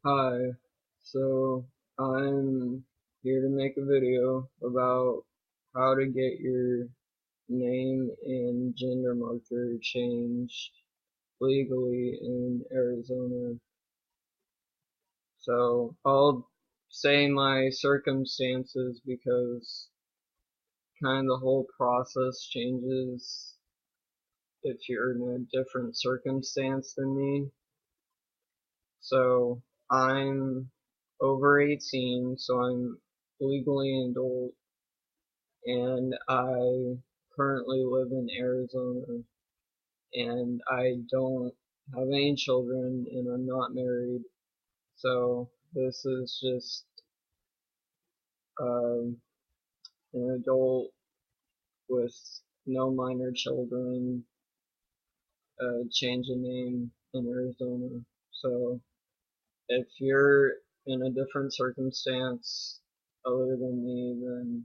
Hi, so I'm here to make a video about how to get your name and gender marker changed legally in Arizona. So I'll say my circumstances because kind of the whole process changes if you're in a different circumstance than me. So I'm over 18, so I'm legally an adult, and I currently live in Arizona, and I don't have any children, and I'm not married. So this is just um, an adult with no minor children, change of name in Arizona. So if you're in a different circumstance other than me, then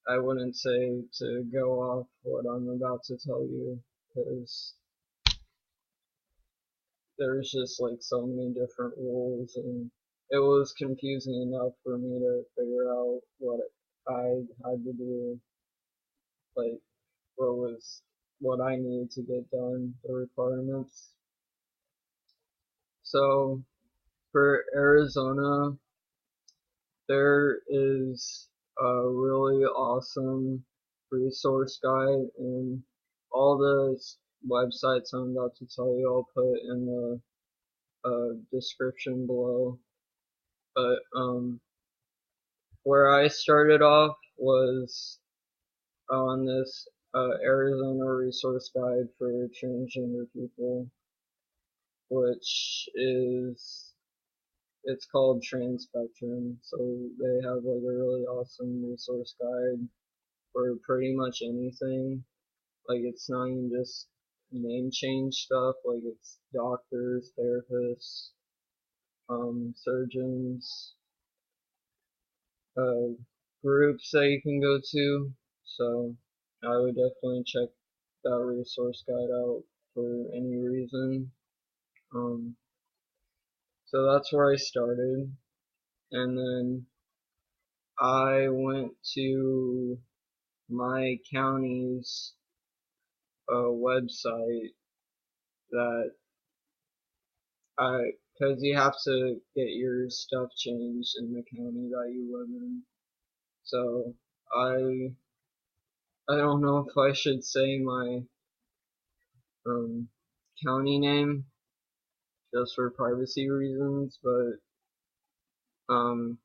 I wouldn't say to go off what I'm about to tell you, because there's just like so many different rules, and it was confusing enough for me to figure out what I had to do, like what I needed to get done, the requirements. So for Arizona, there is a really awesome resource guide, and all the websites I'm about to tell you I'll put in the description below. But where I started off was on this Arizona resource guide for transgender people, which is it's called Transspectrum. So they have like a really awesome resource guide for pretty much anything. Like it's not even just name change stuff. Like it's doctors, therapists, surgeons, uh, groups that you can go to. So I would definitely check that resource guide out for any reason. Um, so that's where I started, and then I went to my county's website that because you have to get your stuff changed in the county that you live in. So I I don't know if I should say my um, county name just for privacy reasons, but um,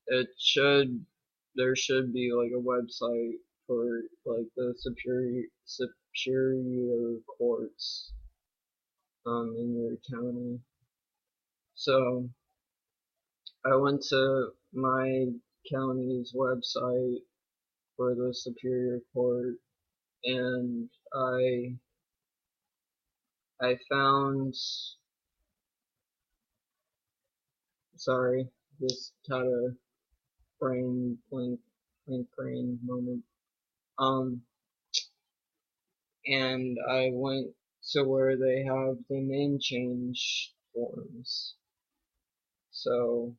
it should there should be like a website for like the superior courts in your county. So I went to my county's website for the superior court, and I found, sorry, just had a brain moment. Um, and I went to where they have the name change forms. So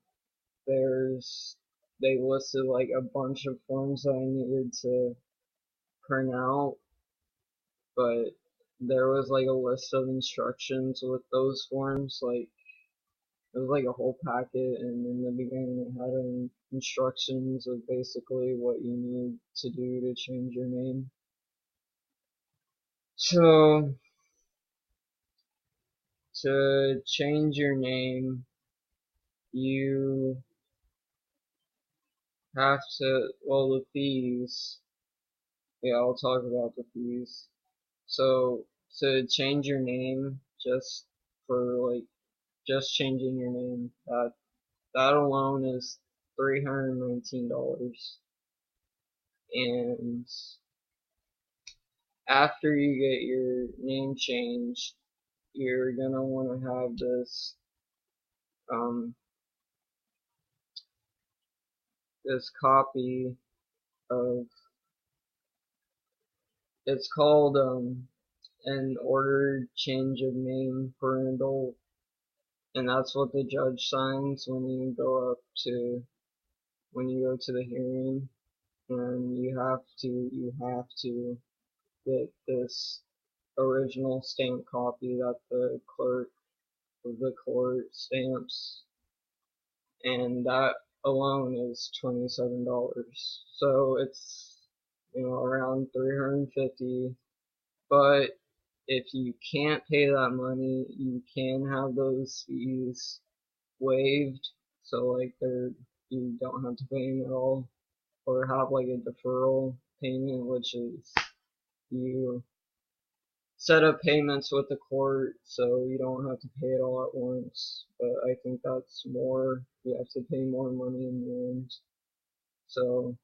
there's they listed like a bunch of forms that I needed to print out, but there was like a list of instructions with those forms. Like it was like a whole packet, and in the beginning it had instructions of basically what you need to do to change your name. So to change your name, you have to, well, the fees, yeah, I'll talk about the fees. So to change your name, just for like just changing your name, that alone is $319. And after you get your name changed, you're gonna want to have um this copy of, it's called an ordered change of name for an adult. and that's what the judge signs when you go to the hearing, and you have to get this original stamped copy that the clerk of the court stamps, and that alone is $27. So it's, around 350. But if you can't pay that money, you can have those fees waived. So like you don't have to pay them at all, or have like a deferral payment, which is you set up payments with the court so you don't have to pay it all at once. But I think that's more, you have to pay more money in the end. So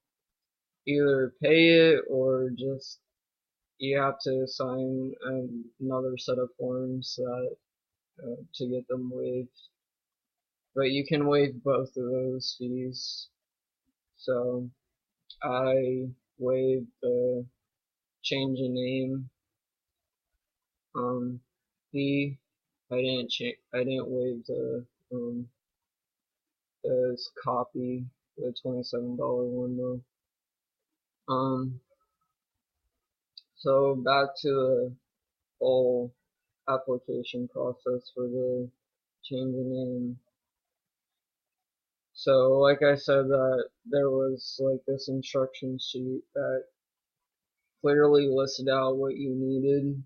either pay it or just you have to sign another set of forms that to get them waived. But you can waive both of those fees. So I waived the change in name fee. I didn't waive the copy, the $27 one though. So back to the whole application process for the change in name. So like I said, that there was like this instruction sheet that clearly listed out what you needed.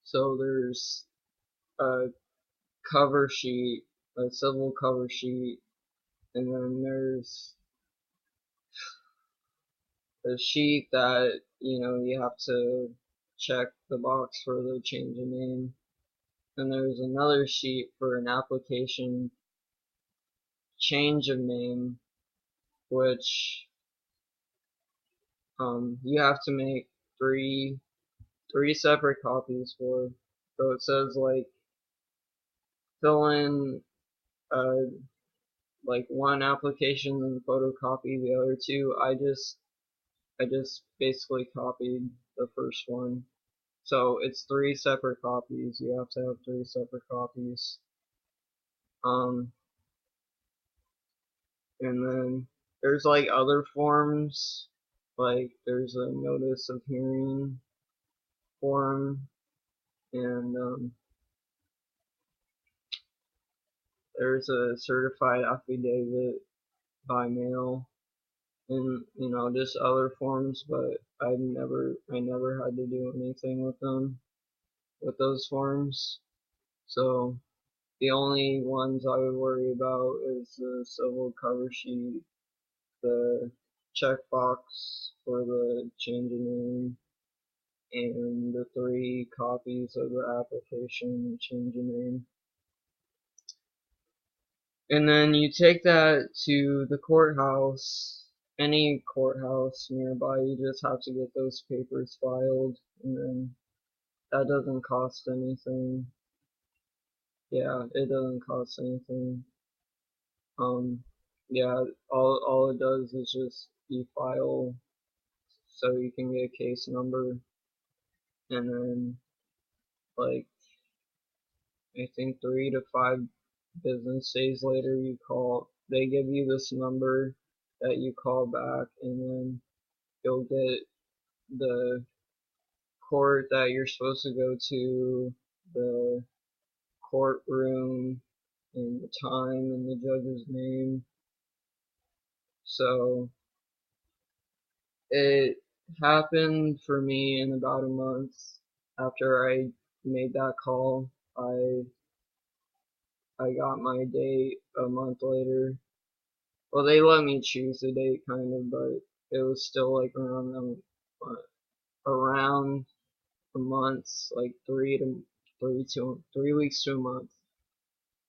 So there's a cover sheet, a civil cover sheet, and then there's a sheet that you have to check the box for the change in name. And there's another sheet for an application change of name, which you have to make three separate copies for. So it says like fill in like one application and photocopy the other two. I just basically copied the first one. So it's three separate copies. You have to have three separate copies. Um, and then there's like other forms, like there's a notice of hearing form, and there's a certified affidavit by mail, and just other forms, but I never had to do anything with them, with those forms. So the only ones I would worry about is the civil cover sheet, the checkbox for the change in name, and the three copies of the application change in name. And then you take that to the courthouse, any courthouse nearby. You just have to get those papers filed, and then that doesn't cost anything. Yeah, it doesn't cost anything. Yeah, all it does is just you file so you can get a case number, and then like I think 3 to 5 business days later they give you this number that you call back, and then you'll get the court that you're supposed to go to, the courtroom, and the time, and the judge's name. So it happened for me in about a month after I made that call. I got my date a month later. Well, they let me choose the date kind of, but it was still like around a month, like 3 weeks to a month.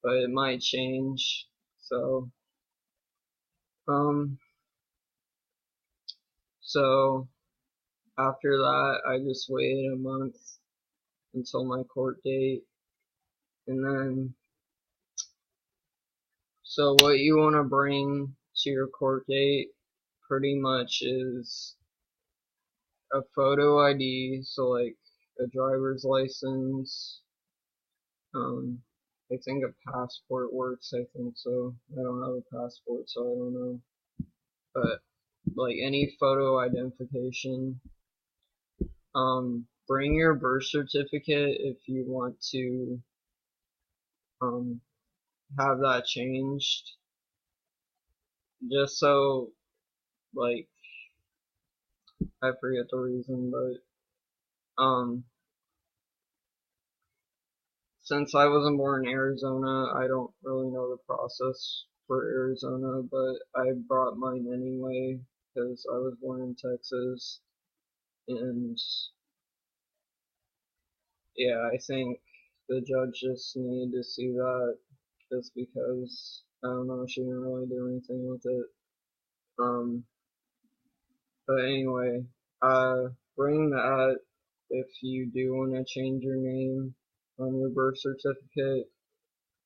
But it might change. So um so after that I just waited a month until my court date, and then so what you want to bring to your court date pretty much is a photo ID, so like a driver's license, I think a passport works, I think so. I don't have a passport, so I don't know. But like any photo identification, bring your birth certificate if you want to um have that changed. Just so like I forget the reason, but since I wasn't born in Arizona, I don't really know the process for Arizona, but I brought mine anyway because I was born in Texas. And yeah, I think the judge just needed to see that just because, I don't know, she didn't really do anything with it. Um, but anyway, bring that if you do want to change your name on your birth certificate.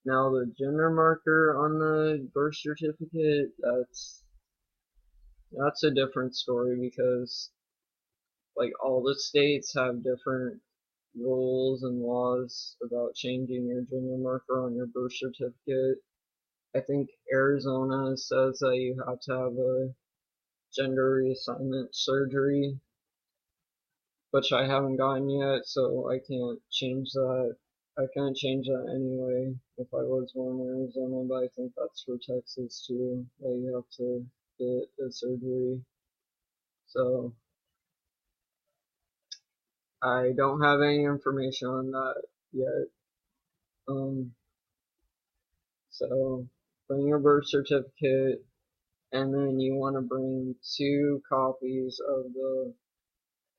Now the gender marker on the birth certificate, that's a different story because like all the states have different rules and laws about changing your gender marker on your birth certificate. I think Arizona says that you have to have a gender reassignment surgery, which I haven't gotten yet, so I can't change that. I can't change that anyway if I was born in Arizona, but I think that's for Texas too, that you have to get a surgery. So I don't have any information on that yet. Um, so bring your birth certificate, and then you want to bring 2 copies of the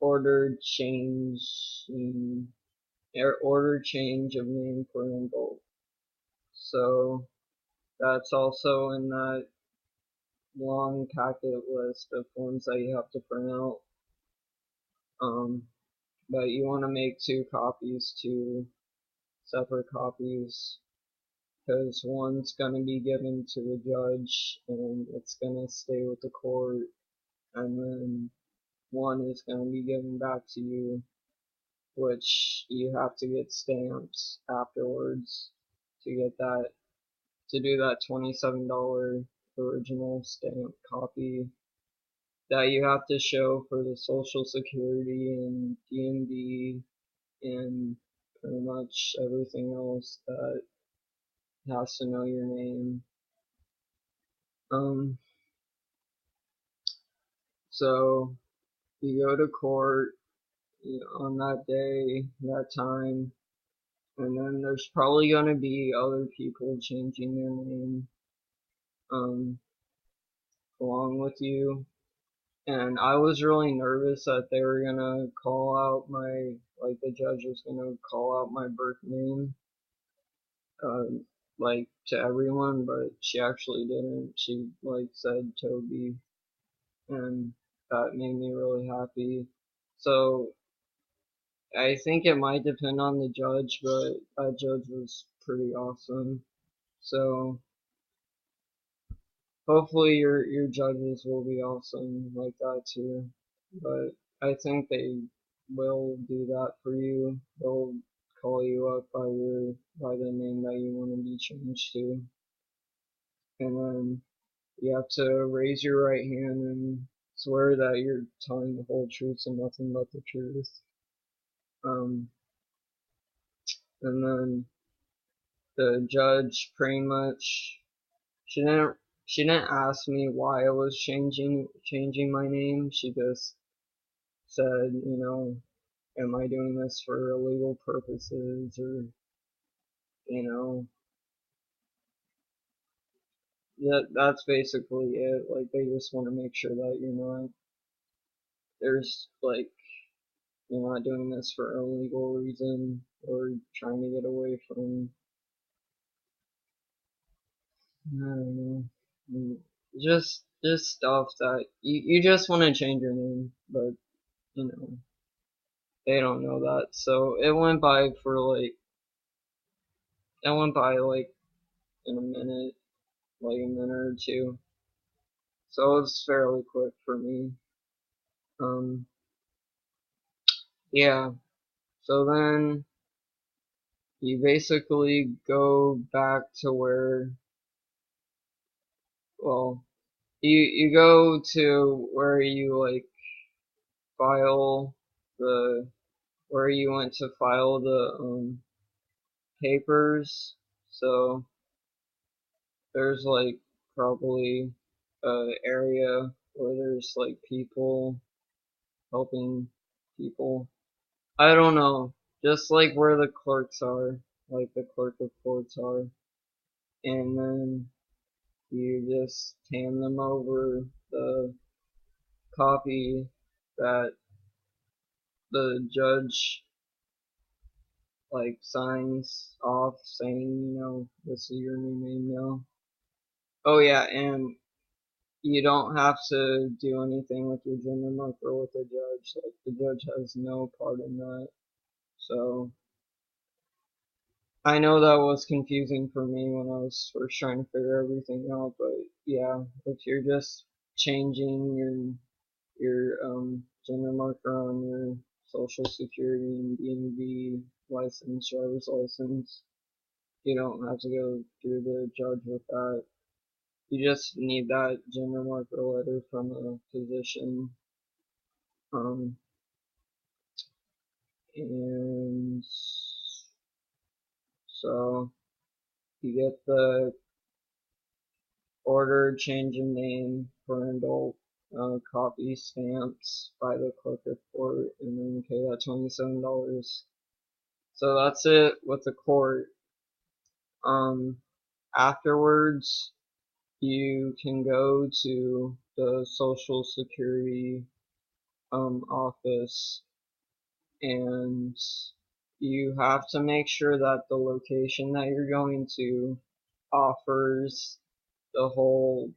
ordered change order change of name for an adult. So that's also in that long packet list of forms that you have to print out. Um, but you want to make 2 copies, 2 separate copies, because one's going to be given to the judge and it's going to stay with the court, and then one is going to be given back to you, which you have to get stamps afterwards to get that, to do that $27 original stamp copy that you have to show for the Social Security and DMV and pretty much everything else that has to know your name. Um, so you go to court on that day, that time, and then there's probably gonna be other people changing their name um, along with you. And I was really nervous that they were gonna call out like the judge was gonna call out my birth name, uh, like to everyone, but she actually didn't. She like said Toby, and that made me really happy. So I think it might depend on the judge, but that judge was pretty awesome. So hopefully your judges will be awesome like that too. But I think they will do that for you. They'll call you up by the name that you want to be changed to. And then you have to raise your right hand and swear that you're telling the whole truth and nothing but the truth. Um, and then the judge pretty much she didn't she didn't ask me why I was changing my name. She just said, am I doing this for illegal purposes, or you know that's basically it. Like they just want to make sure that there's like you're not doing this for a illegal reason or trying to get away from, I don't know, just stuff that you just want to change your name, but you know they don't know that. So it went by like in a minute, like a minute or two. So it was fairly quick for me. Um, yeah. So then you basically go back to where, well, you go to where you like file the, where you went to file the papers. So there's like probably a area where there's like people helping people. I don't know, just like where the clerks are, like the clerk of courts are, and then you just hand them over the copy that the judge like signs off saying, this is your new name now. Oh yeah, and you don't have to do anything with your gender marker with the judge. Like the judge has no part in that. So I know that was confusing for me when I was first trying to figure everything out, but yeah, if you're just changing your gender marker on your social security and DMV license, driver's license, you don't have to go through the judge with that. You just need that gender marker letter from the physician. Um, and so you get the order change in name for an adult, copy stamps by the clerk of court, and then pay that $27. So that's it with the court. Afterwards, you can go to the Social Security office, and you have to make sure that the location that you're going to offers the whole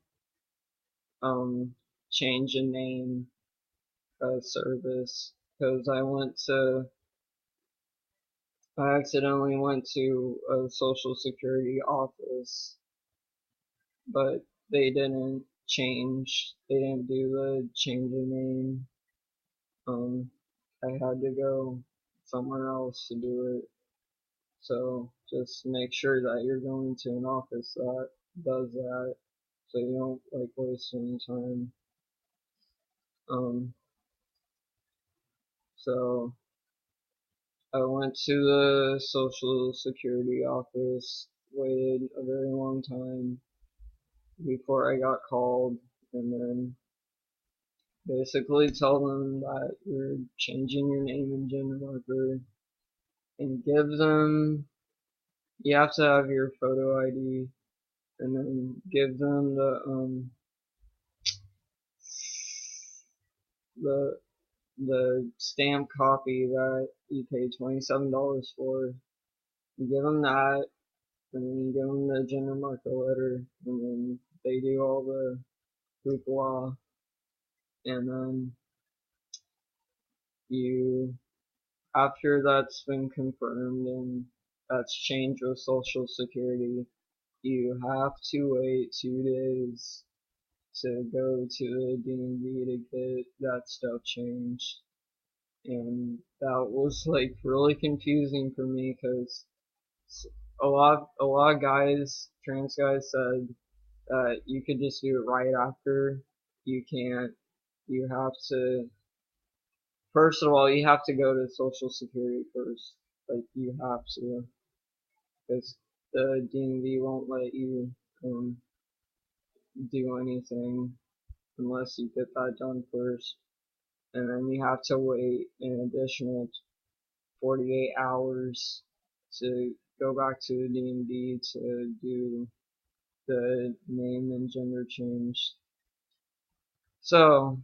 change in name service. Because I accidentally went to a social security office, but they didn't do the change in name. I had to go somewhere else to do it. So just make sure that you're going to an office that does that, so you don't like waste any time. Um, so I went to the social security office, waited a very long time before I got called, and then basically tell them that you're changing your name and gender marker, and give them, you have to have your photo ID, and then give them the the stamped copy that you paid $27 for. You give them that, and then you give them the gender marker letter, and then they do all the hoopla, and then you, after that's been confirmed and that's changed with Social Security, you have to wait 2 days to go to the DMV to get that stuff changed. And that was like really confusing for me because a lot of guys, trans guys, said that you could just do it right after. You can't. You have to. First of all, you have to go to Social Security first. Like you have to, because the DMV won't let you um, do anything unless you get that done first. And then you have to wait an additional 48 hours to go back to the DMV to do the name and gender change. So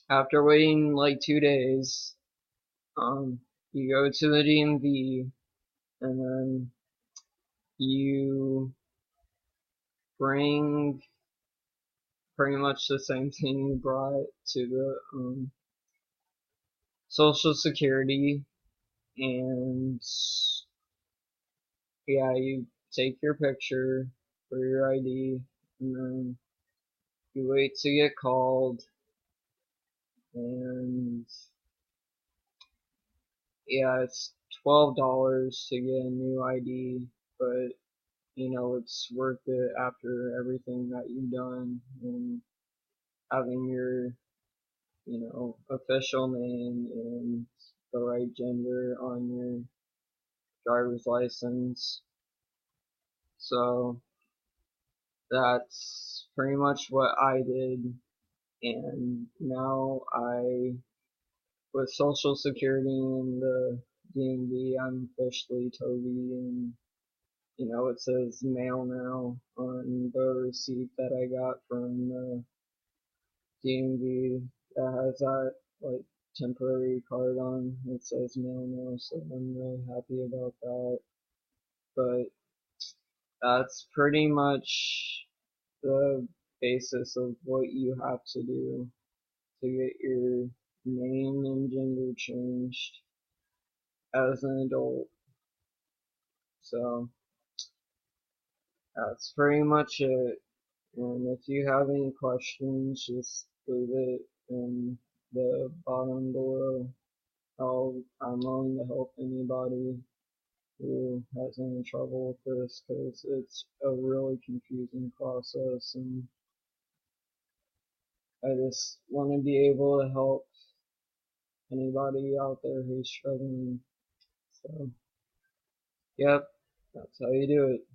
after waiting like 2 days, you go to the DMV, and then you bring pretty much the same thing you brought to the Social Security, and yeah, you take your picture for your ID, and then you wait to get called, and yeah, it's $12 to get a new ID, but you know it's worth it after everything that you've done and having your official name and the right gender on your driver's license. So that's pretty much what I did, and now with Social Security and the DMV, I'm officially Toby, and it says mail now on the receipt that I got from the DMV that has that like temporary card on. It says mail now, so I'm really happy about that. But that's pretty much the basis of what you have to do to get your name and gender changed as an adult. So that's pretty much it. And if you have any questions, just leave it in the bottom below. I'm willing to help anybody who has any trouble with this because it's a really confusing process, and I just want to be able to help anybody out there who's struggling. So, yep, that's how you do it.